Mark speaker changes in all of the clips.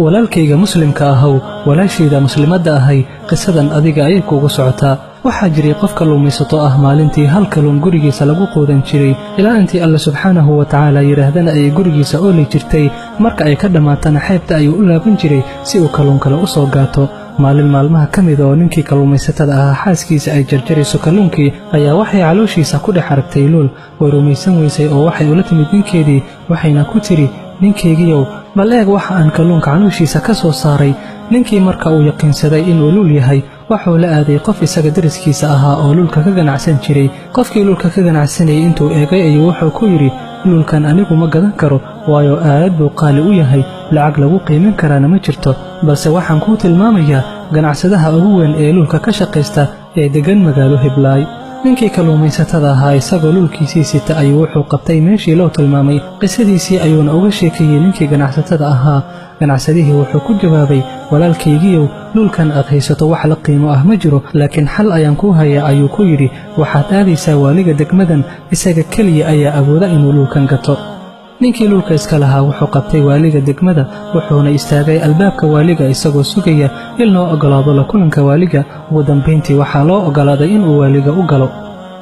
Speaker 1: walaalkayga muslimka ahow walaashayda muslimadda ahay qisadan adiga ayay kuugu socotaa waxaa jiray qof kalluumaysato ah maalintii hal kalluun gurigiisa lagu quudan jiray ilaa intii alle subxaanahu wa tacaala yidhaahdana ay gurigiisa ooli jirtay marka ay ka dhammaatana xeebta ayuu u laaban jiray si uu kalluun kale u soo gaato maalin maalmaha ka mid oo ninkii kalluumaysatada ahaa xaaskiisa ay jarjarayso kalluunkii ayaa waxay calooshiisa ku dhex aragtay luul way rumaysan weysay oo waxay ula timid ninkeedii waxayna ku tidhi ninkaygiyow bal eeg waxa aan kalluunka calooshiisa ka soo saaray ninkii marka uu yaqiinsaday inuu luul yahay wuxuu la aaday qof isaga dariskiisa ahaa oo luulka ka ganacsan jiray qofkii luulka ka ganacsanayay intuu eegay ayuu wuxuu ku yidhi luulkan anigu ma gadan karo waayo aad buu qaali u yahay lacag lagu qiimin karaana ma jirto balse waxaan kuu tilmaamayaa ganacsadaha ugu weyn ee luulka ka shaqaysta ee deggan magaalo Hiblaay ninkii kalluumaysatada ahaa isagoo luulkiisii sita ayuu wuxuu qabtay meeshii loo tilmaamay qisadiisii ayuuna uga sheekeeyey ninkii ganacsatada ahaa ganacsadihii wuxuu ku jawaabay walaalkaygiyow luulkan aad haysato wax la qiimo ah ma jiro laakiin xal ayaan kuu hayaa ayuu ku yidhi waxaad aadaysaa waaliga degmadan isaga keliya ayaa awooda inuu luulkan gato ninkii luulka iska lahaa wuxuu qabtay waaliga degmada wuxuuna istaagay albaabka waaliga isagoo sugaya in loo oggolaado la kulanka waaliga ugu dambayntii waxaa loo oggolaaday inuu waaliga u galo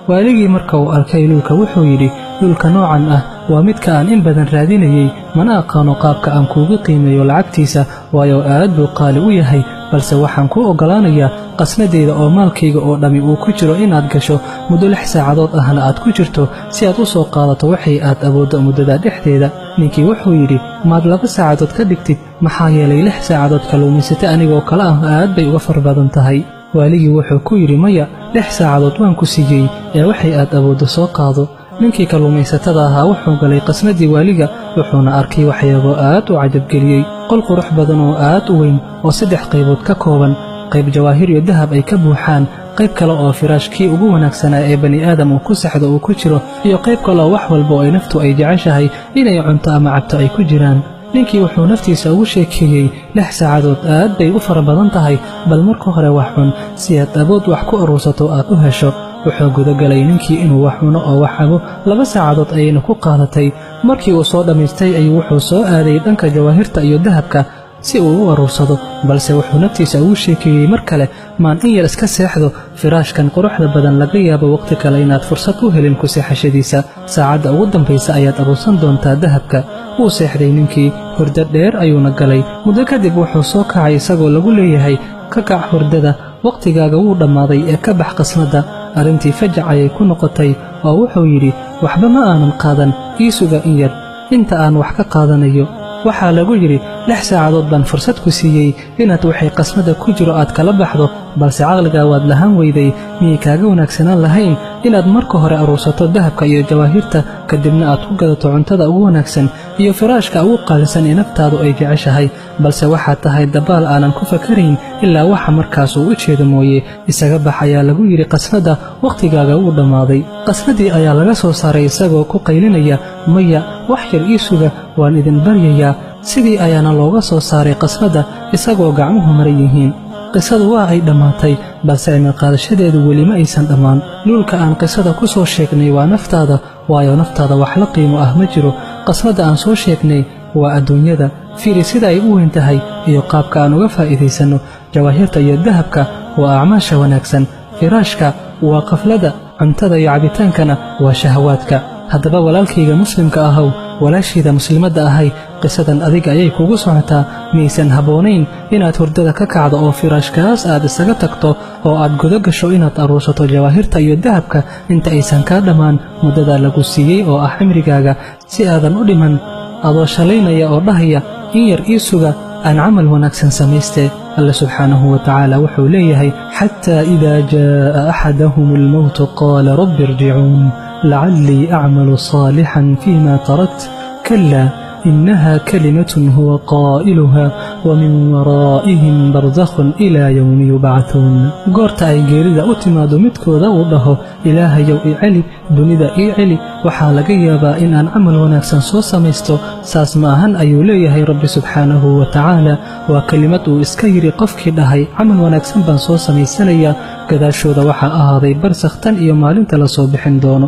Speaker 1: waaligii marka uu arkay luulka wuxuu yidhi luulka noocan ah waa midka aan in badan raadinayey mana aqaano qaabka aan kuuga qiimeeyo lacagtiisa waayo aad buu qaali u yahay balse waxaan kuu oggolaanayaa qasnadeyda oo maalkayga oo dhammi uu ku jiro inaad gasho muddo 6 saacadood ahna aad ku jirto si aad u soo qaadato waxay aad awooddo muddada dhexdeeda ninkii wuxuu yidhi maad 2 saacadood ka dhigtid maxaa yeelay 6 saacadood kalluumaysata anigoo kale ah aad bay uga far badan tahay waaligii wuxuu ku yidhi maya 6 saacadood waan ku siiyey ee waxay aad awooddo soo qaado ninkii kalluumaysatada ahaa wuxuu galay qasnadii waaliga wuxuuna arkay waxyaabo aad u cajabgeliyey qol qurux badan oo aad u weyn oo 3 qaybood ka kooban qayb jawaahir iyo dahab ay ka buuxaan qayb kale oo firaashkii ugu wanaagsanaa ee bani aadam uu ku saxdo uu ku jiro iyo qayb kale oo wax walba oo ay naftu ay jeceshahay inay cunto ama cabto ay ku jiraan ninkii wuxuu naftiisa ugu sheekeeyey 6 saacadood aad bay u fara badan tahay bal marka hore wax cun si aad awood wax ku urursato aad u hesho wuxuu gudagalay ninkii inuu wax cuno oo wax cabo 2 saacadood ayayna ku qaadatay markii uu soo dhammaystay ayuu wuxuu soo aaday dhanka jawaahirta iyo dahabka si uu u aruursado balse wuxuu naftiisa ugu sheekeeyey mar kale maan in yar iska seexdo firaashkan quruxda badan laga yaabo waqti kale inaad fursad u helin ku seexashadiisa saacadda ugu dambaysa ayaad aruursan doontaa dahabka wuu seexday ninkii hurdo dheer ayuuna galay muddo kadib wuxuu soo kacay isagoo lagu leeyahay ka kac hurdada waqtigaaga wuu dhammaaday ee ka bax qasnadda arrintii fajac ayay ku noqotay oo wuxuu yidhi waxba ma aanan qaadan ii suga in yar inta aan wax ka qaadanayo waxaa lagu yidhi 6 saacadood baan fursad ku siiyey inaad waxay qasnada ku jiro aad kala baxdo balse caqligaa waad lahaan weyday miyay kaaga wanaagsanaan lahayn inaad marka hore aruursato dahabka iyo jawaahirta kadibna aad ku gadato cuntada ugu wanaagsan iyo firaashka ugu qaalisan ee naftaadu ay jeceshahay balse waxaad tahay dabaal aanan ku fakarayn ilaa waxa markaas uu u jeedo mooye isaga bax ayaa lagu yidhi qasnada wakhtigaaga wuu dhammaaday qasnadii ayaa laga soo saaray isagoo ku qaylinaya maya wax yar ii suga waan idin baryayaa sidii ayaana looga soo saaray qasnada isagoo gacmuhu maran yihiin qisadu waa ay dhammaatay balse cilmi-qaadashadeedu weli ma aysan dhammaan luulka aan qisada ku soo sheegnay waa naftaada waayo naftaada wax la qiimo ah ma jiro qasnada aan soo sheegnay waa adduunyada fiiri sida ay u weyn tahay iyo qaabka aan uga faa'iidaysanno jawaahirta iyo dahabka waa acmaasha wanaagsan firaashka waa qaflada cuntada iyo cabitaankana waa shahawaadka haddaba walaalkayga muslimka ahow walaashayda muslimadda ahay qisadan adiga ayay kugu socotaa miyaysan habboonayn inaad hurdada ka kacdo oo firaashkaas aad isaga tagto oo aad guda gasho inaad aruursato jawaahirta iyo dahabka inta aysan kaa dhammaan muddada lagu siiyey oo ah cimrigaaga si aadan u dhiman adoo shalaynaya oo dhahaya in yar ii suga aan camal wanaagsan samaystee alle subxaanahu wa tacaala wuxuu leeyahay xataa idaa jaa'a axadahum almowtu qaala rabbi irjicuun lacallii acmalu saalixan fiima tarakt kalaa إنها كلمة هو قائلها ومن ورائهم برزخ إلى يوم يبعثون قرت أي جيرida u timaado midkooda uu dhaho ilaahayow i celi dunida ii celi waxaa laga yaabaa in aan camal wanaagsan soo samaysto saas ma ahan ayuu leeyahay rabbi subxaanahu wa tacaala waa kelimad uu iska yidhi qofkii dhahay camal wanaagsan baan soo samaysanayaa gadaashooda waxaa ahaaday barsakh tan iyo maalinta la soo bixin doono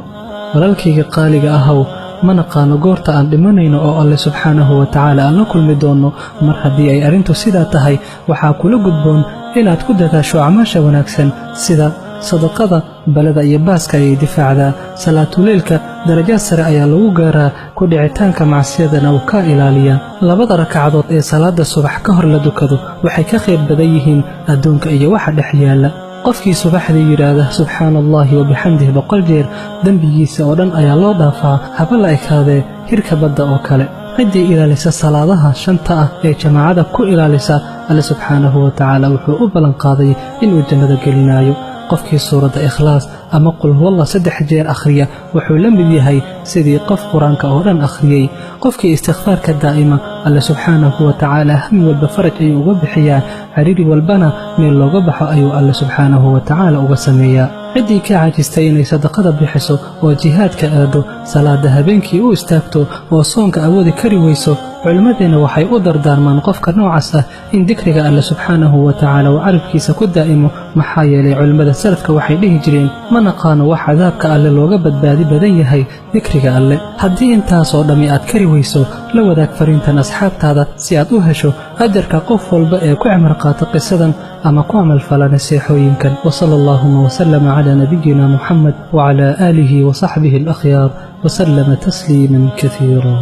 Speaker 1: walaalkayga qaaliga ahow ma naqaano goorta aan dhimanayno oo alle subxaanahu wa tacaala aan la kulmi doonno. mar haddii ay arrintu sidaa tahay, waxaa kula gudboon inaad ku dadaasho acmaasha wanaagsan sida sadaqada, balada iyo baaska ayay difaacdaa. salaatuleylka darajaad sare ayaa lagu gaaraa, ku dhicitaanka macsiyadana uu ka ilaaliyaa. 2 ragcadood ee salaada subax ka hor la dukado waxay ka khayr badan yihiin adduunka iyo waxa dhex yaalla. qofkii subaxdii yidhaahda subxaana allaahi wa bixamdihi 100 jeer, dembigiisa oo dhan ayaa loo dhaafaa, haba la ekaadee hirka badda oo kale. ciddii ilaalisa salaadaha 5 ah ee jamaacada ku ilaalisa, alle subxaanahu wa tacaala wuxuu u ballanqaaday inuu jannada gelinayo. qofkii suuradda ikhlaas ama qul huwallah 3 jeer akhriya wuxuu la mid yahay sidii qof qur-aanka oo dhan akhriyey. qofkii istikfaarka daa'ima, alle subxaanahu wa tacaala hami walba faraj ayuu uga bixiyaa, cariiri walbana meel looga baxo ayuu alle subxaanahu wa tacaala uga sameeyaa. ciddii ka caajistay inay sadaqada bixiso oo jihaadka aado, salaada habeenkii u istaagto oo soonka awoodi kari weyso, culimmadeenna waxay u dardaarmaan qofka noocaas ah in dikriga alle subxaanahu wa tacaala uu carabkiisa ku daa'imo. maxaa yeelay culimmada salafka waxay dhihi jireen, ma naqaano wax cadaabka alle looga badbaadi badan yahay dikriga alle. haddii intaasoo dhammi aad kari weyso, la wadaag fariintan asxaabtaada si aad u hesho ajarka qof walba ee ku cimar qaata qisadan ama ku camalfala naseexooyinkan. wasala allaahuma wasalama calaa nabiyina muxamed wacalaa aalihi wasaxbihi alakhyaar wasallama tasliiman kasiira.